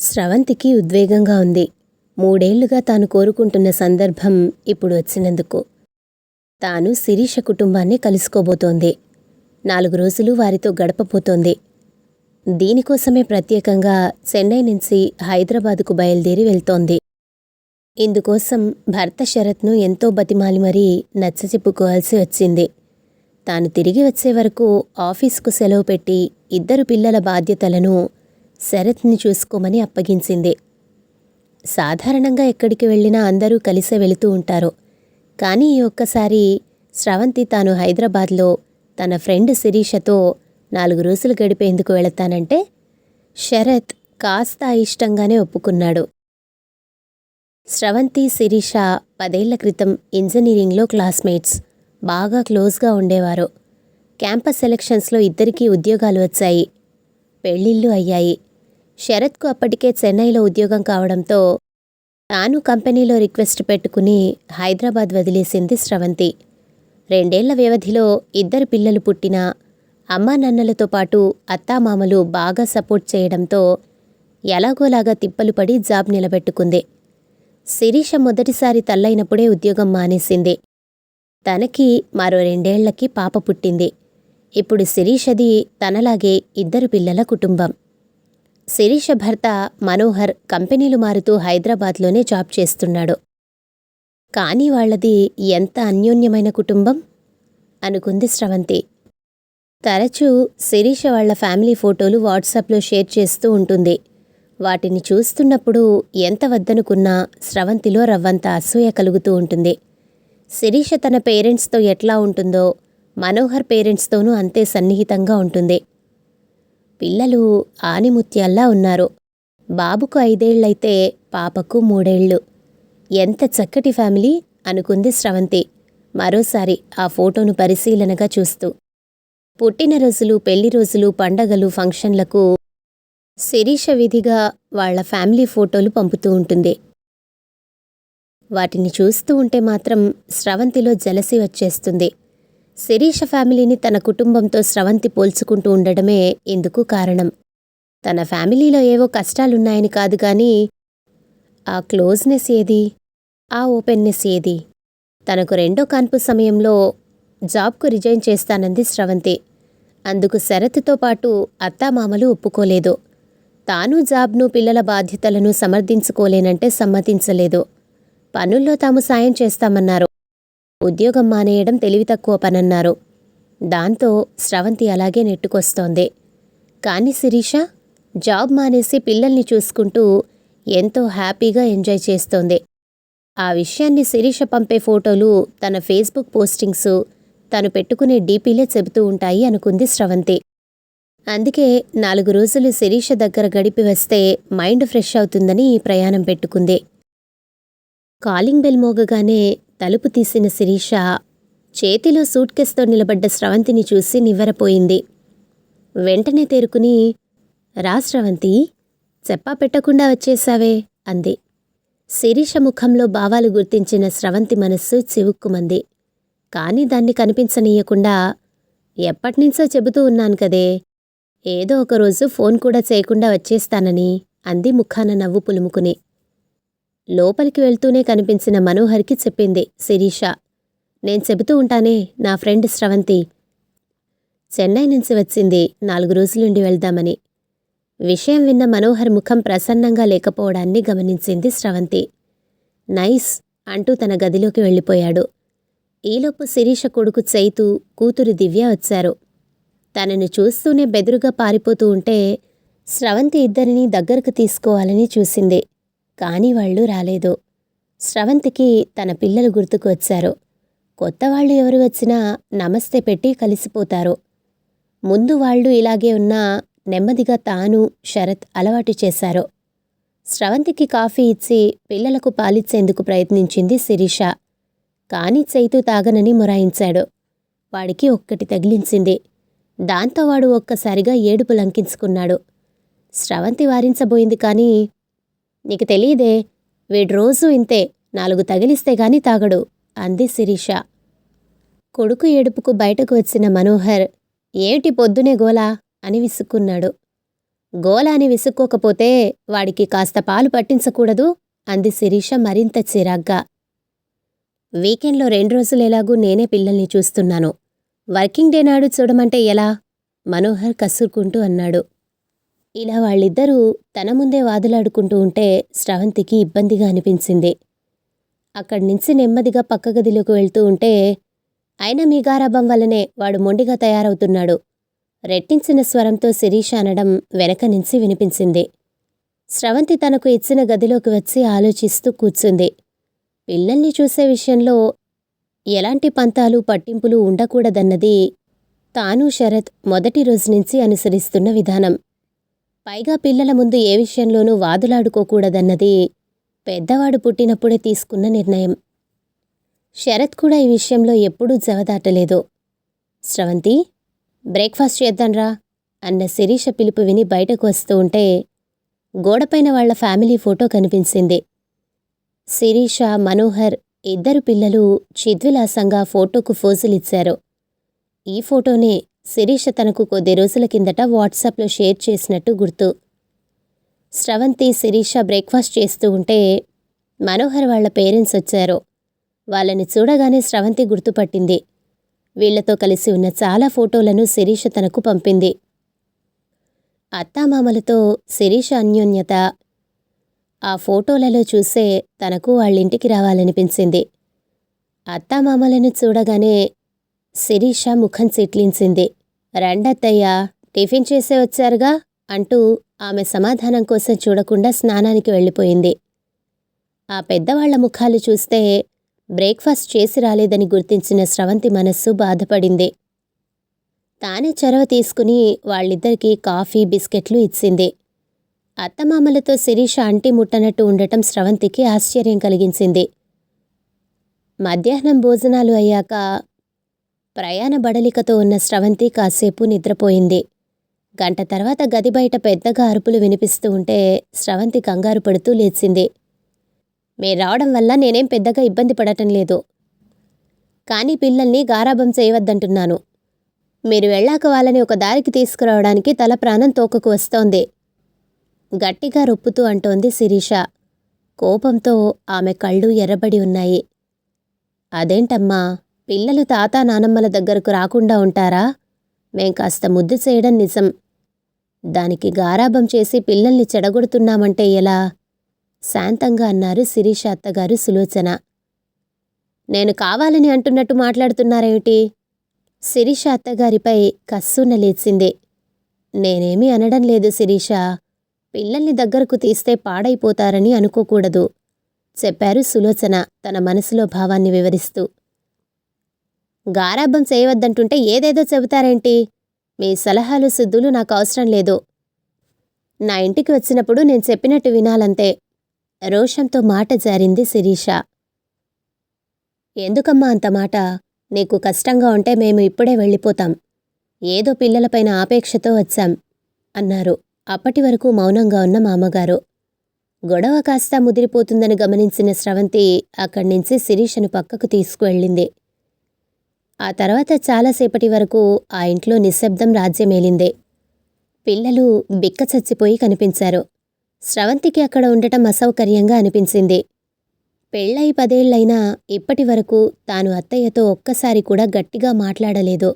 స్రవంతికి ఉద్వేగంగా ఉంది. 3 ఏళ్లుగా తాను కోరుకుంటున్న సందర్భం ఇప్పుడు వచ్చినందుకు. తాను శిరీష కుటుంబాన్ని కలుసుకోబోతోంది. 4 రోజులు వారితో గడపబోతోంది. దీనికోసమే ప్రత్యేకంగా చెన్నై నుంచి హైదరాబాదుకు బయలుదేరి వెళ్తోంది. ఇందుకోసం భర్త శరత్ను ఎంతో బతిమాలి మరీ నచ్చచెప్పుకోవాల్సి వచ్చింది. తాను తిరిగి వచ్చే వరకు ఆఫీసుకు సెలవు పెట్టి 2 పిల్లల బాధ్యతలను శరత్ని చూసుకోమని అప్పగించింది. సాధారణంగా ఎక్కడికి వెళ్ళినా అందరూ కలిసే వెళుతూ ఉంటారు. కానీ ఈ ఒక్కసారి స్రవంతి తాను హైదరాబాద్లో తన ఫ్రెండ్ శిరీషతో 4 రోజులు గడిపేందుకు వెళతానంటే శరత్ కాస్త ఇష్టంగానే ఒప్పుకున్నాడు. స్రవంతి, శిరీష 10 ఏళ్ల క్రితం ఇంజనీరింగ్లో క్లాస్మేట్స్. బాగా క్లోజ్గా ఉండేవారు. క్యాంపస్ సెలక్షన్స్లో ఇద్దరికీ ఉద్యోగాలు వచ్చాయి. పెళ్ళిళ్ళు అయ్యాయి. శరత్కు అప్పటికే చెన్నైలో ఉద్యోగం కావడంతో తాను కంపెనీలో రిక్వెస్ట్ పెట్టుకుని హైదరాబాద్ వదిలేసింది స్రవంతి. 2 ఏళ్ల వ్యవధిలో 2 పిల్లలు పుట్టినా అమ్మానాన్నలతో పాటు అత్తామామలు బాగా సపోర్ట్ చేయడంతో ఎలాగోలాగా తిప్పలు పడి జాబ్ నిలబెట్టుకుంది. శిరీష మొదటిసారి తల్లైనప్పుడే ఉద్యోగం మానేసింది. తనకి మరో 2 ఏళ్లకి పాప పుట్టింది. ఇప్పుడు శిరీషది తనలాగే 2 పిల్లల కుటుంబం. శిరీష భర్త మనోహర్ కంపెనీలు మారుతూ హైదరాబాద్లోనే జాబ్ చేస్తున్నాడు. కానీ వాళ్లది ఎంత అన్యోన్యమైన కుటుంబం అనుకుంది స్రవంతి. తరచూ శిరీష వాళ్ల ఫ్యామిలీ ఫోటోలు వాట్సాప్లో షేర్ చేస్తూ ఉంటుంది. వాటిని చూస్తున్నప్పుడు ఎంత వద్దనుకున్నా స్రవంతిలో రవ్వంత అసూయ కలుగుతూ ఉంటుంది. శిరీష తన పేరెంట్స్తో ఎట్లా ఉంటుందో మనోహర్ పేరెంట్స్తోనూ అంతే సన్నిహితంగా ఉంటుంది. పిల్లలు ఆనిముత్యాల్లా ఉన్నారు. బాబుకు 5 ఏళ్లైతే పాపకు 3 ఏళ్లు. ఎంత చక్కటి ఫ్యామిలీ అనుకుంది స్రవంతి మరోసారి ఆ ఫోటోను పరిశీలనగా చూస్తూ. పుట్టినరోజులు, పెళ్లి రోజులు, పండగలు, ఫంక్షన్లకు శిరీష విధిగా వాళ్ల ఫ్యామిలీ ఫోటోలు పంపుతూ ఉంటుంది. వాటిని చూస్తూ ఉంటే మాత్రం స్రవంతిలో జలసి వచ్చేస్తుంది. శిరీష ఫ్యామిలీని తన కుటుంబంతో స్రవంతి పోల్చుకుంటూ ఉండడమే ఇందుకు కారణం. తన ఫ్యామిలీలో ఏవో కష్టాలున్నాయని కాదు గాని ఆ క్లోజ్నెస్ ఏది, ఆ ఓపెన్నెస్ ఏది? తనకు 2వ కాన్పు సమయంలో జాబ్కు రిజైన్ చేస్తానంది స్రవంతి. అందుకు శరత్తో పాటు అత్తామామలు ఒప్పుకోలేదు. తాను జాబ్ను, పిల్లల బాధ్యతలను సమర్థించుకోలేనంటే సమ్మతించలేదు. పనుల్లో తాము సాయం చేస్తామన్నారు. ఉద్యోగం మానేయడం తెలివి తక్కువ పనన్నారు. దాంతో స్రవంతి అలాగే నెట్టుకొస్తోంది. కానీ శిరీష జాబ్ మానేసి పిల్లల్ని చూసుకుంటూ ఎంతో హ్యాపీగా ఎంజాయ్ చేస్తోంది. ఆ విషయాన్ని శిరీష పంపే ఫోటోలు, తన ఫేస్బుక్ పోస్టింగ్స్, తను పెట్టుకునే డీపీలే చెబుతూ ఉంటాయి అనుకుంది స్రవంతి. అందుకే 4 రోజులు శిరీష దగ్గర గడిపి వస్తే మైండ్ ఫ్రెష్ అవుతుందని ఈ ప్రయాణం పెట్టుకుంది. కాలింగ్ బెల్ మోగగానే తలుపు తీసిన శిరీష చేతిలో సూట్ కేసుతో నిలబడ్డ స్రవంతిని చూసి నివ్వెరపోయింది. వెంటనే తేరుకుని, రా స్రవంతి, చెప్పా పెట్టకుండా వచ్చేశావే అంది. శిరీష ముఖంలో భావాలు గుర్తించిన స్రవంతి మనస్సు చివుక్కుమంది. కాని దాన్ని కనిపించనీయకుండా, ఎప్పటినుంచో చెబుతూ ఉన్నాను కదే, ఏదో ఒకరోజు ఫోన్ కూడా చేయకుండా వచ్చేస్తానని అంది ముఖాన నవ్వు పులుముకుని. లోపలికి వెళ్తూనే కనిపించిన మనోహర్కి చెప్పింది శిరీష. నేను చెబుతూ ఉంటానే, నా ఫ్రెండ్ స్రవంతి చెన్నై నుంచి వచ్చింది 4 రోజులుండి వెళ్దామని. విషయం విన్న మనోహర్ ముఖం ప్రసన్నంగా లేకపోవడాన్ని గమనించింది స్రవంతి. నైస్ అంటూ తన గదిలోకి వెళ్ళిపోయాడు. ఈలోపు శిరీష కొడుకు చైతు, కూతురు దివ్య వచ్చారు. తనను చూస్తూనే బెదురుగా పారిపోతూ ఉంటే స్రవంతి ఇద్దరినీ దగ్గరకు తీసుకోవాలని చూసింది. కానీ వాళ్ళు రాలేదు. స్రవంతికి తన పిల్లలు గుర్తుకు వచ్చారు. కొత్తవాళ్లు ఎవరు వచ్చినా నమస్తే పెట్టి కలిసిపోతారు. ముందు వాళ్ళు ఇలాగే ఉన్నా నెమ్మదిగా తాను, శరత్ అలవాటు చేశారు. స్రవంతికి కాఫీ ఇచ్చి పిల్లలకు పాలిచ్చేందుకు ప్రయత్నించింది శిరీష. కానీ చైతు తాగనని మొరాయించాడు. వాడికి ఒక్కటి తగిలించింది. దాంతో వాడు ఒక్కసారిగా ఏడుపు లంకించుకున్నాడు. స్రవంతి వారించబోయింది కానీ, నీకు తెలీదే, వీడు రోజూ ఇంతే, 4 తగిలిస్తే గాని తాగడు అంది శిరీష. కొడుకు ఏడుపుకు బయటకు వచ్చిన మనోహర్, ఏమిటి పొద్దునే గోలా అని విసుక్కున్నాడు. గోల అని విసుక్కోకపోతే వాడికి కాస్త పాలు పట్టించకూడదు అంది శిరీష మరింత చిరాగ్గా. వీకెండ్లో 2 రోజులు ఎలాగూ నేనే పిల్లల్ని చూస్తున్నాను. వర్కింగ్ డే నాడు చూడమంటే ఎలా? మనోహర్ కసురుకుంటూ అన్నాడు. ఇలా వాళ్ళిద్దరూ తన ముందే వాదులాడుకుంటూ ఉంటే స్రవంతికి ఇబ్బందిగా అనిపించింది. అక్కడ్నించి నెమ్మదిగా పక్క గదిలోకి వెళ్తూ ఉంటే, అయినా మీ గారాబం వల్లనే వాడు మొండిగా తయారవుతున్నాడు రెట్టించిన స్వరంతో శిరీష అనడం వెనక నుంచి వినిపించింది. స్రవంతి తనకు ఇచ్చిన గదిలోకి వచ్చి ఆలోచిస్తూ కూర్చుంది. పిల్లల్ని చూసే విషయంలో ఎలాంటి పంతాలు పట్టింపులు ఉండకూడదన్నది తాను శరత్ మొదటి రోజు నుంచి అనుసరిస్తున్న విధానం. పైగా పిల్లల ముందు ఏ విషయంలోనూ వాదులాడుకోకూడదన్నది పెద్దవాడు పుట్టినప్పుడే తీసుకున్న నిర్ణయం. శరత్ కూడా ఈ విషయంలో ఎప్పుడూ జవదాటలేదు. స్రవంతి, బ్రేక్ఫాస్ట్ చేద్దాంరా అన్న శిరీష పిలుపు విని బయటకు వస్తూ ఉంటే గోడపైన వాళ్ల ఫ్యామిలీ ఫోటో కనిపించింది. శిరీష, మనోహర్ ఇద్దరు పిల్లలు చిద్విలాసంగా ఫోటోకు ఫోజులిచ్చారు. ఈ ఫోటోనే శిరీష తనకు కొద్ది రోజుల కిందట వాట్సాప్లో షేర్ చేసినట్టు గుర్తు. స్రవంతి, శిరీష బ్రేక్ఫాస్ట్ చేస్తూ ఉంటే మనోహర్ వాళ్ల పేరెంట్స్ వచ్చారు. వాళ్ళని చూడగానే స్రవంతి గుర్తుపట్టింది. వీళ్లతో కలిసి ఉన్న చాలా ఫోటోలను శిరీష తనకు పంపింది. అత్తామామలతో శిరీష అన్యోన్యత ఆ ఫోటోలలో చూసే తనకు వాళ్ళింటికి రావాలనిపించింది. అత్తామామలను చూడగానే శిరీష ముఖం చిట్లించింది. రండత్తయ్యా, టిఫిన్ చేసే వచ్చారుగా అంటూ ఆమె సమాధానం కోసం చూడకుండా స్నానానికి వెళ్ళిపోయింది. ఆ పెద్దవాళ్ల ముఖాలు చూస్తే బ్రేక్ఫాస్ట్ చేసి రాలేదని గుర్తించిన స్రవంతి మనస్సు బాధపడింది. తానే చొరవ తీసుకుని వాళ్ళిద్దరికీ కాఫీ, బిస్కెట్లు ఇచ్చింది. అత్తమామలతో శిరీష అంటి ముట్టనట్టు ఉండటం స్రవంతికి ఆశ్చర్యం కలిగించింది. మధ్యాహ్నం భోజనాలు అయ్యాక ప్రయాణ బడలికతో ఉన్న స్రవంతి కాసేపు నిద్రపోయింది. గంట తర్వాత గది బయట పెద్దగా అరుపులు వినిపిస్తూ ఉంటే స్రవంతి కంగారు పడుతూ లేచింది. మీరు రావడం వల్ల నేనేం పెద్దగా ఇబ్బంది పడటం లేదు, కానీ పిల్లల్ని గారాబం చేయవద్దంటున్నాను. మీరు వెళ్ళాక వాళ్ళని ఒక దారికి తీసుకురావడానికి తల ప్రాణం తోకకు వస్తోంది గట్టిగా రొప్పుతూ అంటోంది శిరీష. కోపంతో ఆమె కళ్ళు ఎర్రబడి ఉన్నాయి. అదేంటమ్మా, పిల్లలు తాత నానమ్మల దగ్గరకు రాకుండా ఉంటారా? మేం కాస్త ముద్దు చేయడం నిజం, దానికి గారాబం చేసి పిల్లల్ని చెడగొడుతున్నామంటే ఎలా? శాంతంగా అన్నారు శిరీష అత్తగారు సులోచన. నేను కావాలని అంటున్నట్టు మాట్లాడుతున్నారేమిటి? శిరీష అత్తగారిపై కస్సున లేచింది. నేనేమీ అనడం లేదు శిరీష, పిల్లల్ని దగ్గరకు తీస్తే పాడైపోతారని అనుకోకూడదు చెప్పారు సులోచన తన మనసులో భావాన్ని వివరిస్తూ. గారాబం చేయవద్దంటుంటే ఏదేదో చెబుతారేంటి? మీ సలహాలు సిద్ధులు నాకు అవసరం లేదు. నా ఇంటికి వచ్చినప్పుడు నేను చెప్పినట్టు వినాలంతే రోషంతో మాట జారింది శిరీష. ఎందుకమ్మా అంత మాట? నీకు కష్టంగా ఉంటే మేము ఇప్పుడే వెళ్ళిపోతాం. ఏదో పిల్లలపైన ఆపేక్షతో వచ్చాం అన్నారు అప్పటి వరకు మౌనంగా ఉన్న మామగారు. గొడవ కాస్త ముదిరిపోతుందని గమనించిన స్రవంతి అక్కడ్నించి శిరీషను పక్కకు తీసుకువెళ్ళింది. ఆ తర్వాత చాలాసేపటి వరకు ఆ ఇంట్లో నిశ్శబ్దం రాజ్యమేలింది. పిల్లలు బిక్క చచ్చిపోయి కనిపించారు. స్రవంతికి అక్కడ ఉండటం అసౌకర్యంగా అనిపించింది. పెళ్ళై 10 ఏళ్లైనా ఇప్పటి వరకు తాను అత్తయ్యతో ఒక్కసారి కూడా గట్టిగా మాట్లాడలేదు.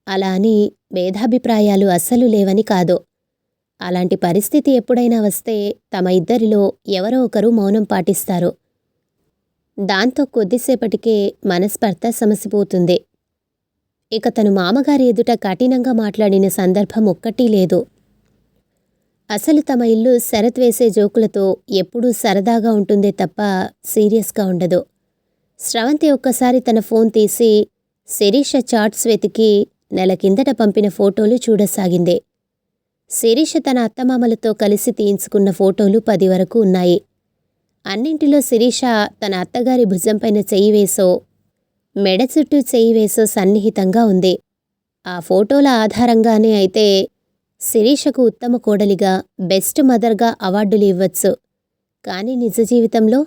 అలా అని భేదాభిప్రాయాలు అస్సలు లేవని కాదు. అలాంటి పరిస్థితి ఎప్పుడైనా వస్తే తమ ఇద్దరిలో ఎవరో ఒకరు మౌనం పాటిస్తారు. దాంతో కొద్దిసేపటికే మనస్పర్ధ సమసిపోతుంది. ఇక తను మామగారి ఎదుట కఠినంగా మాట్లాడిన సందర్భం ఒక్కటీ లేదు. అసలు తమ ఇల్లు శరత్ వేసే జోకులతో ఎప్పుడూ సరదాగా ఉంటుందే తప్ప సీరియస్గా ఉండదు. స్రవంతి ఒక్కసారి తన ఫోన్ తీసి శిరీష చాట్స్ వెతికి నెల కిందట పంపిన ఫోటోలు చూడసాగింది. శిరీష తన అత్తమామలతో కలిసి తీయించుకున్న ఫోటోలు 10 వరకు ఉన్నాయి. అన్నింటిలో శిరీష తన అత్తగారి భుజంపైన చెయ్యి వేసో, మెడ చుట్టూ చెయ్యి వేసో సన్నిహితంగా ఉంది. ఆ ఫోటోల ఆధారంగానే అయితే శిరీషకు ఉత్తమ కోడలిగా, బెస్ట్ మదర్గా అవార్డులు ఇవ్వచ్చు. కానీ నిజ జీవితంలో,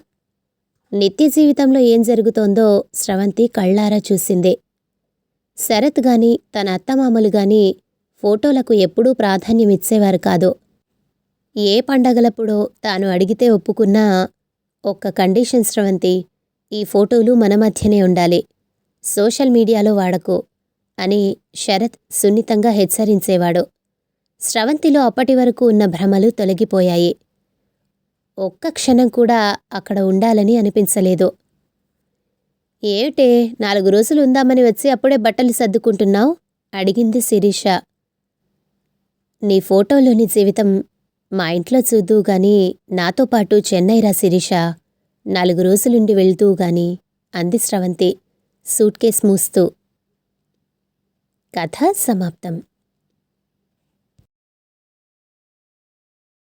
నిత్య జీవితంలో ఏం జరుగుతోందో స్రవంతి కళ్ళారా చూసింది. శరత్ గాని తన అత్తమామలు గాని ఫోటోలకు ఎప్పుడూ ప్రాధాన్యమిచ్చేవారు కాదు. ఏ పండగలప్పుడో తాను అడిగితే ఒప్పుకున్నా, ఒక్క కండిషన్ స్రవంతి, ఈ ఫోటోలు మన మధ్యనే ఉండాలి, సోషల్ మీడియాలో వాడకు అని శరత్ సున్నితంగా హెచ్చరించేవాడు. స్రవంతిలో అప్పటి వరకు ఉన్న భ్రమలు తొలగిపోయాయి. ఒక్క క్షణం కూడా అక్కడ ఉండాలని అనిపించలేదు. ఏమిటే 4 రోజులు ఉందామని వచ్చి అప్పుడే బట్టలు సర్దుకుంటున్నావు? అడిగింది శిరీష. నీ ఫోటోలోని జీవితం మా ఇంట్లో చూద్దువు గాని నాతో పాటు చెన్నై రా శిరీష, 4 రోజులుండి వెళ్తూ గాని అంది స్రవంతి సూట్ కేస్ మూస్తూ. కథ సమాప్తం.